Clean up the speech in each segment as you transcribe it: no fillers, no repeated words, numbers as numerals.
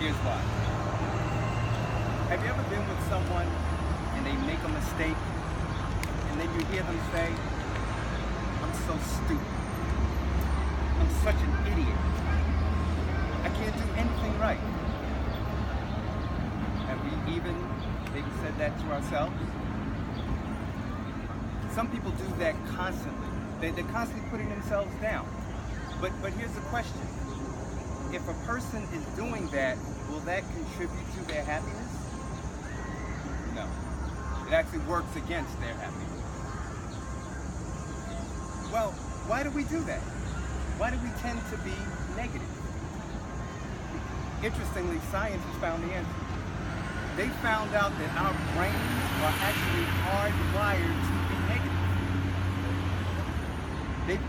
Here's why. Have you ever been with someone and they make a mistake and then you hear them say, I'm so stupid. I'm such an idiot. I can't do anything right. Have we even maybe said that to ourselves? Some people do that constantly. They're constantly putting themselves down. But here's the question. If a person is doing that, will that contribute to their happiness? No. It actually works against their happiness. Well, why do we do that? Why do we tend to be negative? Interestingly, science has found the answer. They found out that our brains are actually hardwired to be negative.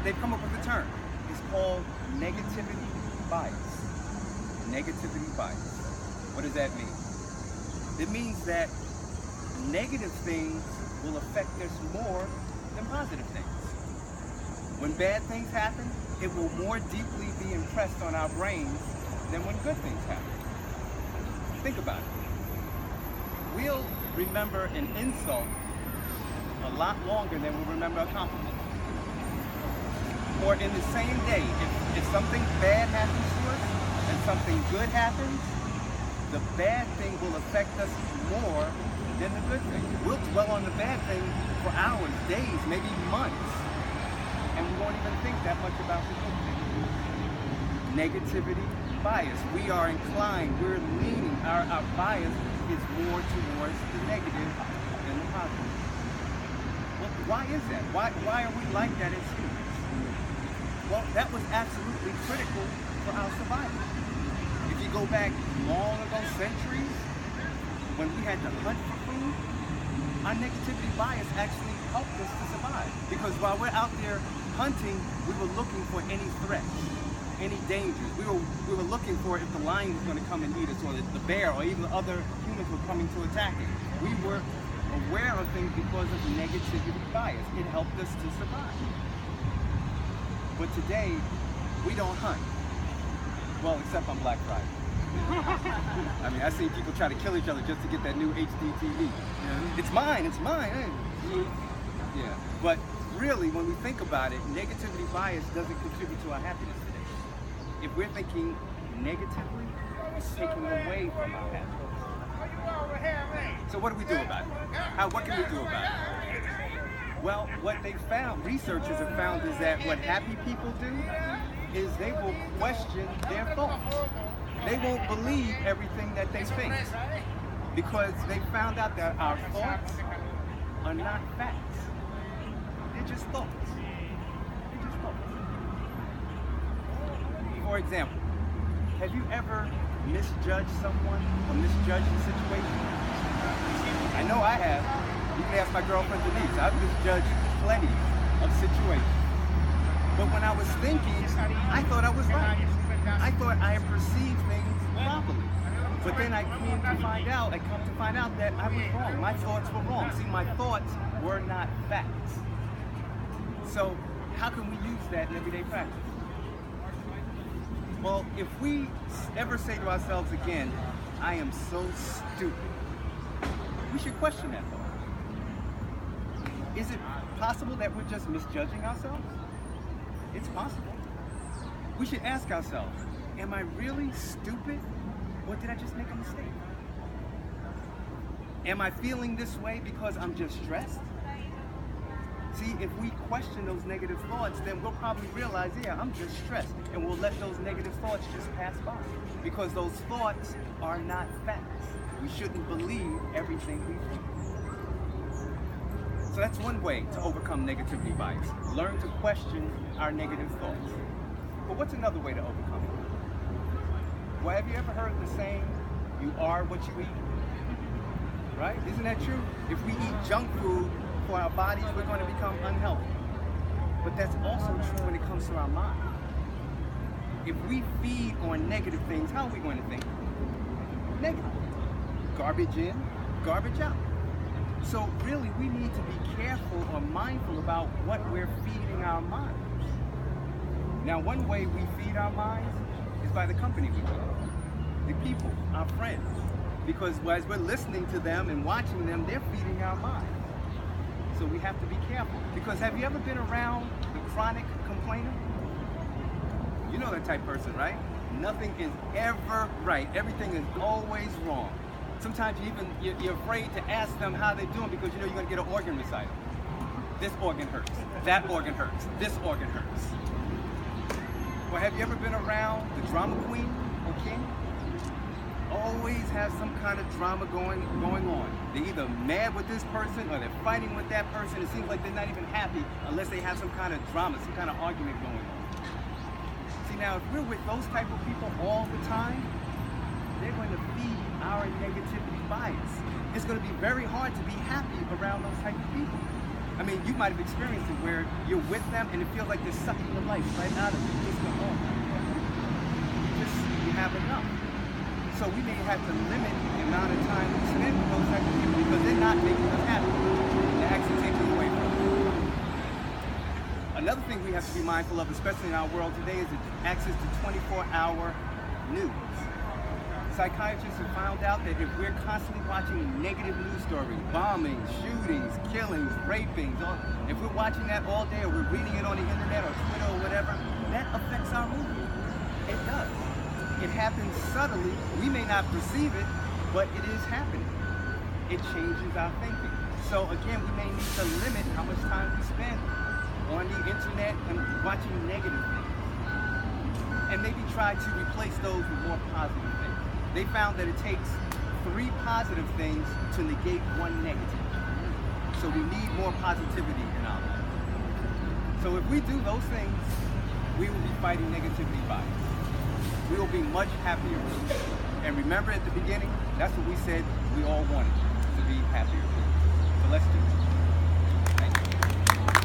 They've come up with a term. It's called negativity bias. Negativity bias. What does that mean? It means that negative things will affect us more than positive things. When bad things happen, it will more deeply be impressed on our brains than when good things happen. Think about it. We'll remember an insult a lot longer than we'll remember a compliment. Or in the same day, if something bad happens to us and something good happens, the bad thing will affect us more than the good thing. We'll dwell on the bad thing for hours, days, maybe months, and we won't even think that much about the good thing. Negativity bias. We are inclined, we're leaning, our bias is more towards the negative than the positive. Well, why is that? Why are we like that as humans? Well, that was absolutely critical for our survival. If you go back long ago, centuries, when we had to hunt for food, our negativity bias actually helped us to survive. Because while we're out there hunting, we were looking for any threats, any dangers. We were looking for if the lion was going to come and eat us, or the bear, or even other humans were coming to attack us. We were aware of things because of negativity bias. It helped us to survive. But today, we don't hunt. Well, except on Black Friday. I mean, I see people try to kill each other just to get that new HD TV. Yeah. It's mine. Hey. Yeah. But really, when we think about it, negativity bias doesn't contribute to our happiness today. If we're thinking negatively, it's taking away from our happiness. So what do we do about it? What can we do about it? Well, what they found, researchers have found, is that what happy people do is they will question their thoughts. They won't believe everything that they think, because they found out that our thoughts are not facts. They're just thoughts. They're just thoughts. For example, have you ever misjudged someone or misjudged a situation? I know I have. You can ask my girlfriend Denise. I've misjudged plenty of situations. But when I was thinking, I thought I was right. I thought I perceived things properly. But then I come to find out that I was wrong. My thoughts were wrong. See, my thoughts were not facts. So how can we use that in everyday practice? Well, if we ever say to ourselves again, I am so stupid, we should question that thought. Is it possible that we're just misjudging ourselves? It's possible. We should ask ourselves, am I really stupid, or did I just make a mistake? Am I feeling this way because I'm just stressed? See, if we question those negative thoughts, then we'll probably realize, yeah, I'm just stressed, and we'll let those negative thoughts just pass by, because those thoughts are not facts. We shouldn't believe everything we think. So that's one way to overcome negativity bias. Learn to question our negative thoughts. But what's another way to overcome it? Well, have you ever heard the saying, you are what you eat? Right? Isn't that true? If we eat junk food for our bodies, we're going to become unhealthy. But that's also true when it comes to our mind. If we feed on negative things, how are we going to think? Negative. Garbage in, garbage out. So really, we need to be careful or mindful about what we're feeding our minds. Now, one way we feed our minds is by the company we keep. the people, our friends. Because as we're listening to them and watching them, they're feeding our mind. So we have to be careful. Because have you ever been around the chronic complainer? You know that type of person, right? Nothing is ever right. Everything is always wrong. Sometimes you're afraid to ask them how they're doing because you know you're going to get an organ recital. This organ hurts. That organ hurts. This organ hurts. Or have you ever been around the drama queen or king? Always have some kind of drama going on. They're either mad with this person or they're fighting with that person. It seems like they're not even happy unless they have some kind of drama, some kind of argument going on. See, now if we're with those type of people all the time, they're going to feed our negativity bias. It's going to be very hard to be happy around those type of people. I mean, you might have experienced it where you're with them and it feels like they're sucking the life right out of you. Just go, oh, you have enough. So we may have to limit the amount of time we spend with those type of people because they're not making us happy. They're actually taking away from us. Another thing we have to be mindful of, especially in our world today, is access to 24-hour news. Psychiatrists have found out that if we're constantly watching negative news stories, bombings, shootings, killings, rapings, if we're watching that all day or we're reading it on the internet or Twitter or whatever, that affects our mood. It does. It happens subtly. We may not perceive it, but it is happening. It changes our thinking. So again, we may need to limit how much time we spend on the internet and watching negative things. And maybe try to replace those with more positive things. They found that it takes 3 positive things to negate 1 negative. So we need more positivity in our life. So if we do those things, we will be fighting negativity bias. We will be much happier. And remember at the beginning, that's what we said we all wanted, to be happier.